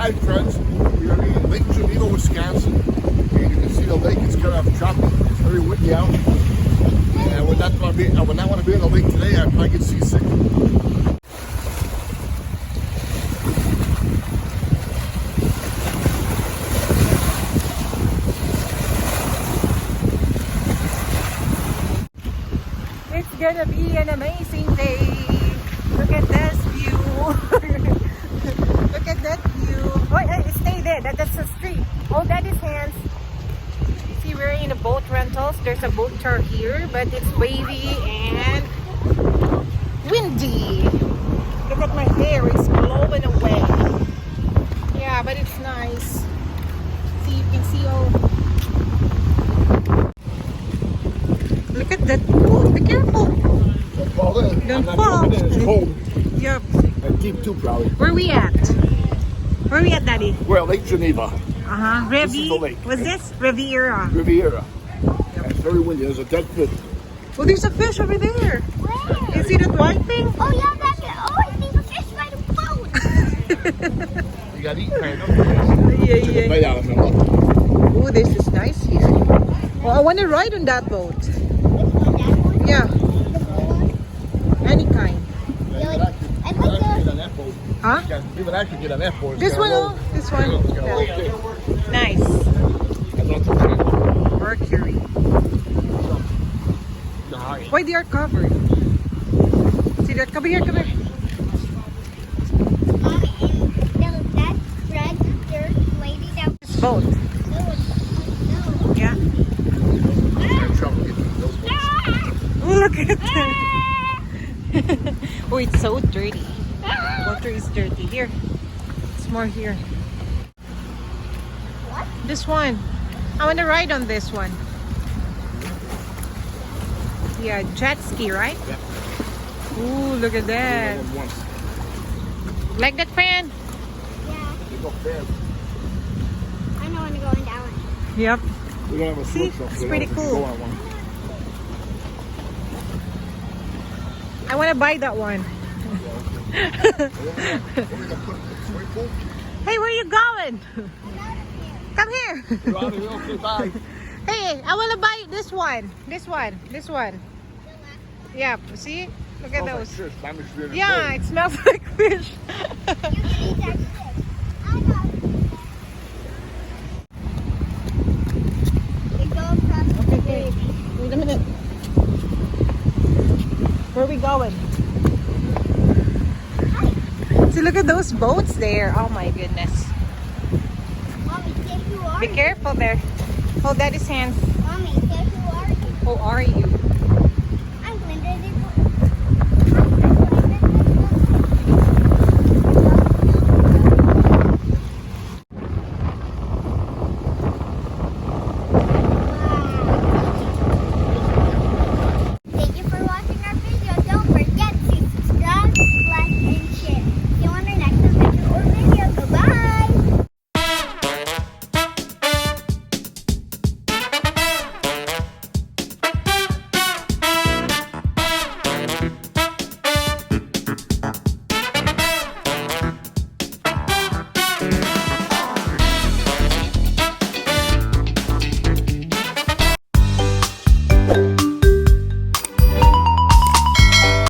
Hi friends, we are in Lake Geneva, Wisconsin. And you can see the lake is kind of choppy. It's very windy out. And I would not want to be in the lake today. I'd probably get seasick. It's gonna be an amazing day. Look at this view. Look at that view. Oh, stay there. That's the street. Oh, that is Hans. See, we're in a boat rentals. There's a boat tour here, but it's wavy and windy. Look at my hair. It's blowing away. Yeah, but it's nice. See, you can see all. Look at that boat. Be careful. Don't fall in. Don't I'm not fall. jumping in. It's cold. Yep. And deep too, probably. Where we at? Where we at, Daddy? We're at Lake Geneva, This is the lake. What's this? Riviera. Riviera. And it's very windy. There's a dead fish. Oh, there's a fish over there. Where? You see that white thing? Oh yeah, that's it. Oh, I think a fish by the boat. You got to eat kind of. Yeah, Take a bite out of it. Look. Oh, this is nice here. Well, I want to ride on that boat. Which one? That one? Yeah, The blue one? any kind. I put the. Get on that boat. Huh? You can actually get on that boat. This one, oh, this one. Yeah. Nice. Mercury. Why they are covered? See that? Come here, come here. And that red dirt lady that This boat. no. Yeah. Oh, look at that. Oh, it's so dirty. Water is dirty. Here. It's more here. What? This one. I want to ride on this one. Yeah, jet ski, right? Yep. Ooh, look at that. Like that, fan? Yeah. I know when to go in that one. Yep. We don't have a See? swim, so It's we pretty don't cool. go on one. I want to buy that one. Hey, where you going? Come here. Okay, bye. Hey, I want to buy this one. This one. This one. Yeah, see? Look at those. Yeah, it smells like fish. You can eat that fish. I got it. They go across the Okay, wait a minute. Where are we going? See, look at those boats there. Oh my goodness. Mommy, say who are Be you? careful there. Oh, that is Hans. Mommy, say who are you? Who are you?